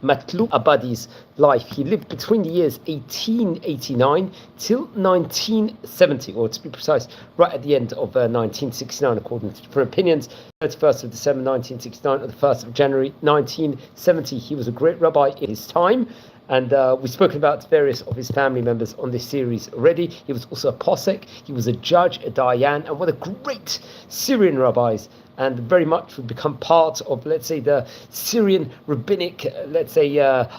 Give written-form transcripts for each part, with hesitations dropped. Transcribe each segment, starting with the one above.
Matloub Abadi's life. He lived between the years 1889 till 1970, or to be precise, right at the end of 1969, according to different opinions. 31st of December 1969 or the 1st of January 1970. He was a great rabbi in his time. And we've spoken about various of his family members on this series already. He was also a posek, he was a judge, a Diane, and one of the great Syrian rabbis, and very much would become part of, let's say, the Syrian rabbinic,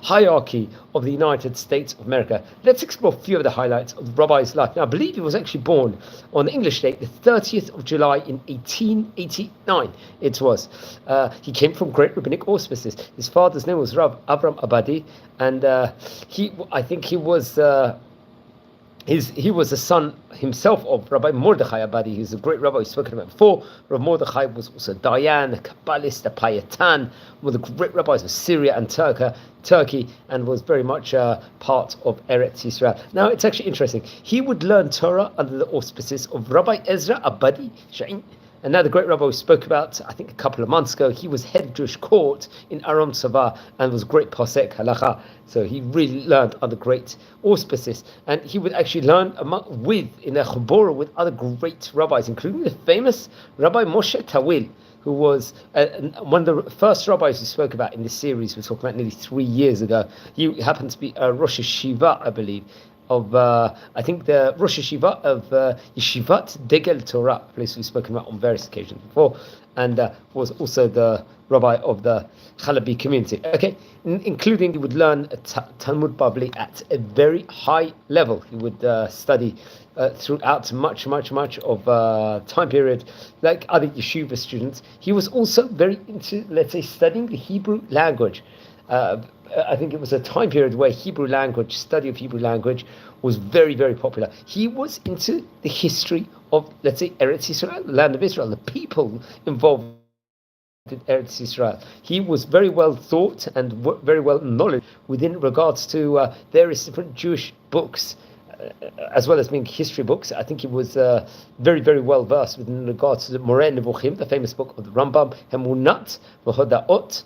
hierarchy of the United States of America. Let's explore a few of the highlights of the rabbi's life. Now, I believe he was actually born on the English date, the 30th of July in 1889. It was. He came from great rabbinic auspices. His father's name was Rabbi Abadi, and he was a son himself of Rabbi Mordechai Abadi, who's a great rabbi we've spoken about before. Rabbi Mordechai was also a Diane, a Kabbalist, a Payatan, one of the great rabbis of Syria and Turkey, and was very much part of Eretz Yisrael. Now, it's actually interesting. He would learn Torah under the auspices of Rabbi Ezra Abadi Sha'in. And now the great rabbi we spoke about, I think a couple of months ago, he was head of Jewish court in Aram Tzava and was great posek halacha. So he really learned under great auspices. And he would actually learn in a chabura with other great rabbis, including the famous Rabbi Moshe Tawil, who was one of the first rabbis we spoke about in this series. We're talking about nearly 3 years ago. He happened to be a Rosh Hashiva, I believe, of I think the Rosh Hashiva of Yeshivat Degel Torah, a place we've spoken about on various occasions before, and was also the rabbi of the Halabit community. Okay, including he would learn Talmud Bavli at a very high level. He would study throughout much of time period, like other yeshiva students. He was also very into, let's say, studying the Hebrew language. I think it was a time period where study of Hebrew language was very, very popular. He was into the history of, let's say, Eretz Yisrael, the land of Israel, the people involved in Eretz Yisrael. He was very well thought and very well knowledge within regards to various different Jewish books, as well as being history books. I think he was very, very well versed within regards to the Moreh Nevuchim, the famous book of the Rambam, Emunat V'Hodaot.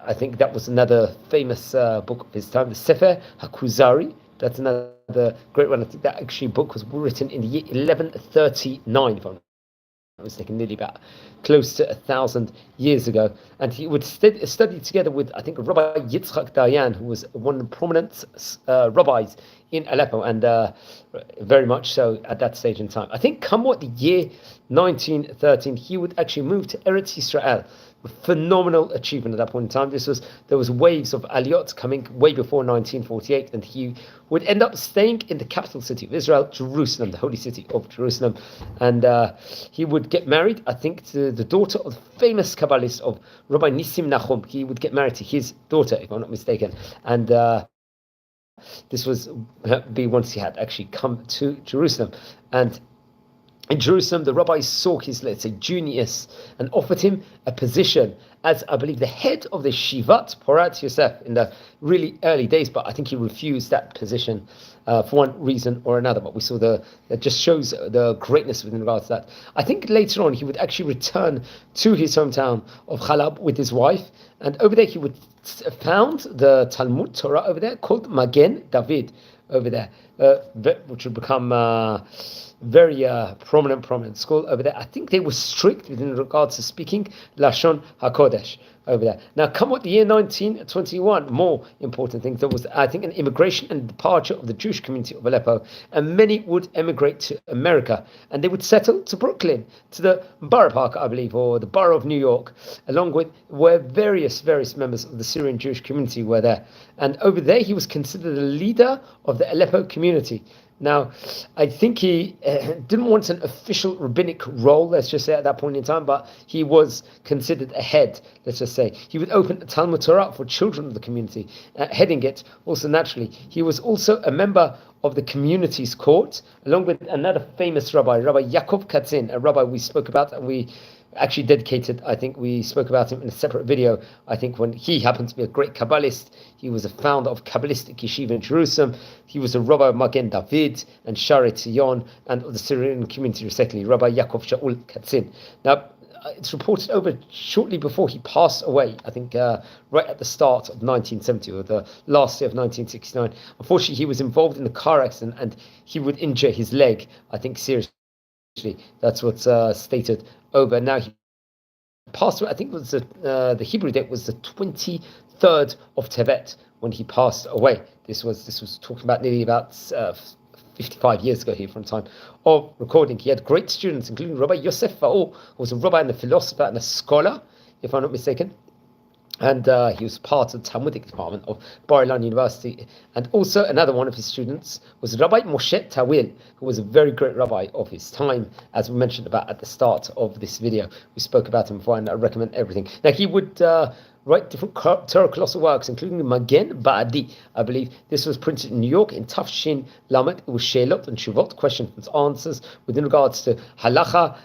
I think that was another famous book of his time, the Sefer HaKuzari. That's another great one. I think that actually book was written in the year 1139, if I'm not mistaken, nearly about close to 1,000 years ago. And he would study together with, I think, Rabbi Yitzchak Dayan, who was one of the prominent rabbis in Aleppo, and very much so at that stage in time. I think come what the year 1913, he would actually move to Eretz Yisrael. Phenomenal achievement at that point in time. There was waves of aliyot coming way before 1948, and he would end up staying in the capital city of Israel, Jerusalem, the holy city of Jerusalem, and he would get married, I think, to the daughter of the famous Kabbalist of Rabbi Nisim Nachum. He would get married to his daughter, if I'm not mistaken, and this was be once he had actually come to Jerusalem. And in Jerusalem, the rabbis saw his, let's say, genius and offered him a position as, I believe, the head of the Shivat Porat Yosef in the really early days, but I think he refused that position for one reason or another. But we saw that just shows the greatness within regards to that. I think later on he would actually return to his hometown of Chalab with his wife, and over there he would found the Talmud Torah over there called Magen David over there, which would become very prominent school over there. I think they were strict within regards to speaking Lashon HaKodesh over there. Now, come what the year 1921, more important things, there was, I think, an immigration and departure of the Jewish community of Aleppo, and many would emigrate to America, and they would settle to Brooklyn, to the Borough Park, I believe, or the Borough of New York, along with where various members of the Syrian Jewish community were there. And over there, he was considered the leader of the Aleppo community. Now, I think he didn't want an official rabbinic role, let's just say, at that point in time, but he was considered a head, let's just say. He would open a Talmud Torah for children of the community, heading it also naturally. He was also a member of the community's court, along with another famous rabbi, Rabbi Yaakov Katzin, a rabbi we spoke about, and we actually dedicated, I think we spoke about him in a separate video, I think, when he happened to be a great Kabbalist. He was a founder of Kabbalistic Yeshiva in Jerusalem. He was a rabbi of Magen David and Sharet Zion and of the Syrian community, respectively, Rabbi Yaakov Shaul Katzin. Now, it's reported over shortly before he passed away, I think right at the start of 1970 or the last year of 1969. Unfortunately, he was involved in a car accident and he would injure his leg, I think, seriously. That's what's stated over. Now, he passed away, I think it was the Hebrew date was the 23rd of Tevet when he passed away. This was talking about nearly about 55 years ago here from time of recording. He had great students, including Rabbi Yosef Faor, who was a rabbi and a philosopher and a scholar, if I'm not mistaken. And he was part of the Talmudic department of Bar Ilan University. And also another one of his students was Rabbi Moshe Tawil, who was a very great rabbi of his time, as we mentioned about at the start of this video. We spoke about him before, and I recommend everything. Now, he would write different Torah colossal works, including the Magen Ba'adi, I believe. This was printed in New York in Tafshin Lamed. It was Sheilot and Shuvot, questions and answers, within regards to halacha,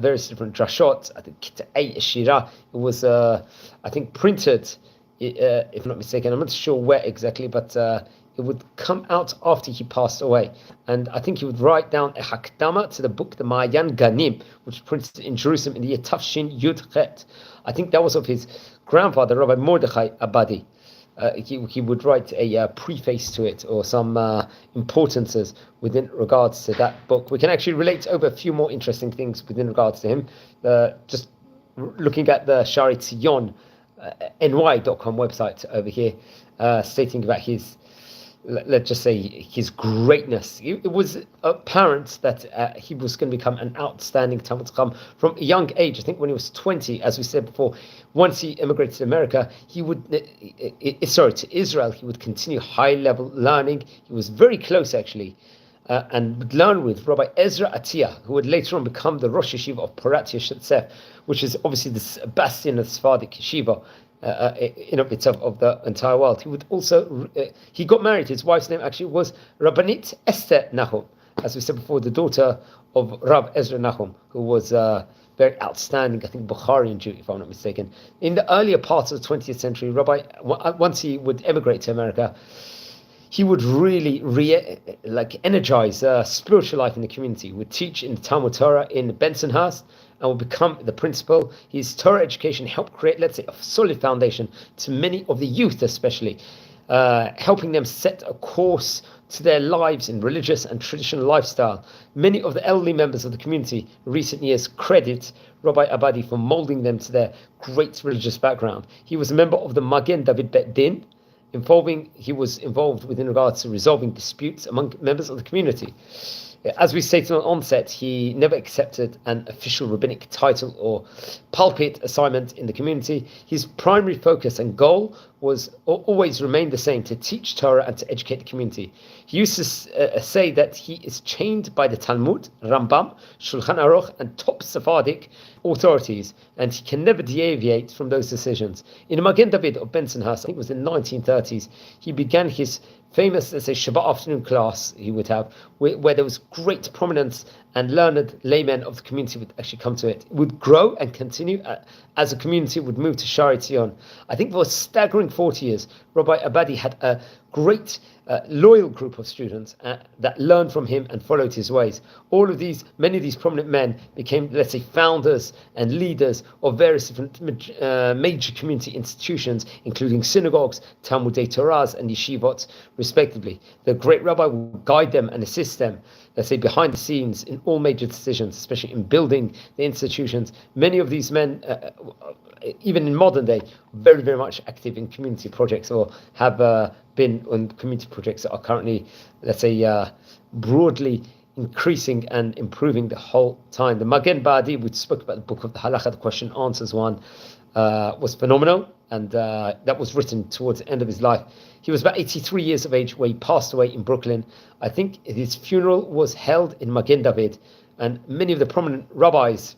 various different drashot. I think Kita'ei Shira. It was, I think, printed, if I'm not mistaken. I'm not sure where exactly, but it would come out after he passed away. And I think he would write down a hakdama to the book, the Ma'ayan Ganim, which was printed in Jerusalem in the year Tafshin Yud Chet. I think that was of his grandfather, Rabbi Mordechai Abadi. He would write a preface to it, or some importances within regards to that book. We can actually relate over a few more interesting things within regards to him. Just looking at the Shari Tzion, ny.com website over here, stating about his, let's just say, his greatness. It was apparent that he was going to become an outstanding Talmud Chacham from a young age. I think when he was 20, as we said before, once he immigrated to America, he would, to Israel, he would continue high-level learning. He was very close, actually, and would learn with Rabbi Ezra Atiyah, who would later on become the Rosh Yeshiva of Porat Yeshetzef, which is obviously the bastion of Sephardic Yeshiva, in of itself of the entire world. He would also, he got married. His wife's name actually was Rabbanit Esther Nahum, as we said before, the daughter of Rab Ezra Nahum, who was very outstanding, I think, Bukharian Jew, if I'm not mistaken. In the earlier parts of the 20th century, once he would emigrate to America, he would really energize spiritual life in the community. He would teach in the Talmud Torah in Bensonhurst, and will become the principal. His Torah education helped create, let's say, a solid foundation to many of the youth, especially, helping them set a course to their lives in religious and traditional lifestyle. Many of the elderly members of the community in recent years credit Rabbi Abadi for molding them to their great religious background. He was a member of the Magen David Bet Din, he was involved within regards to resolving disputes among members of the community. As we stated on onset, he never accepted an official rabbinic title or pulpit assignment in the community. His primary focus and goal was always remained the same: to teach Torah and to educate the community. He used to say that he is chained by the Talmud, Rambam, Shulchan Aruch, and top Sephardic authorities, and he can never deviate from those decisions. In Magen David of Bensonhurst, I think it was in the 1930s, he began his famous, let's say, Shabbat afternoon class he would have, where there was great prominence, and learned laymen of the community would actually come to it. It would grow and continue as a community would move to Shari Tzion. I think for a staggering 40 years, Rabbi Abadi had a great loyal group of students that learned from him and followed his ways. Many of these prominent men became, let's say, founders and leaders of various different major community institutions, including synagogues, Talmudei Torahs, and yeshivot, respectively. The great rabbi would guide them and assist them, let's say, behind the scenes in all major decisions, especially in building the institutions. Many of these men, even in modern day, very, very much active in community projects, or have been on community projects that are currently, let's say, broadly increasing and improving the whole time. The Magen Ba'adi, we spoke about the book of the Halakha, the question answers one, was phenomenal, and that was written towards the end of his life. He was about 83 years of age when he passed away in Brooklyn. I think his funeral was held in Magen David, and many of the prominent rabbis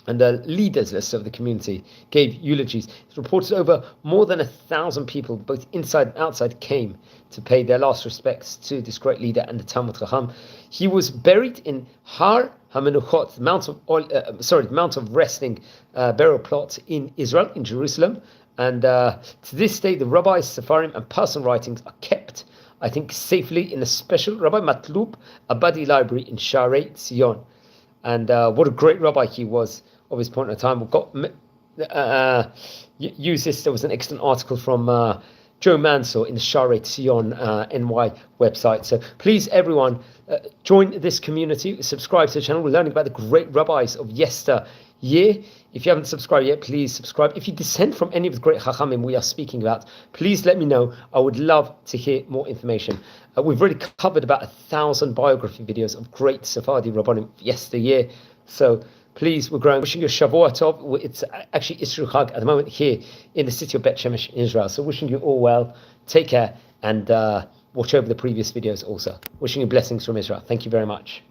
and the leaders, let's say, of the community gave eulogies. It's reported over more than 1,000 people, both inside and outside, came to pay their last respects to this great leader and the Talmud Chacham. He was buried in Har HaMenuchot, the Mount of Resting burial plot in Israel, in Jerusalem. And to this day, the rabbis, Sepharim, and personal writings are kept, I think, safely in a special Rabbi Matloub Abadi library in Sharei Tzion. And what a great rabbi he was of this point in time. We've got use this. There was an excellent article from Joe Mansour in the Share Tzion NY website. So please, everyone, join this community, subscribe to the channel. We're learning about the great rabbis of yesteryear. If you haven't subscribed yet, please subscribe. If you descend from any of the great chachamim we are speaking about, please let me know. I would love to hear more information. We've already covered about 1,000 biography videos of great Sephardi rabbanim yesteryear. So please, we're growing. Wishing you a Shavua Tov. It's actually Isru Chag at the moment here in the city of Bet Shemesh in Israel. So wishing you all well. Take care and watch over the previous videos also. Wishing you blessings from Israel. Thank you very much.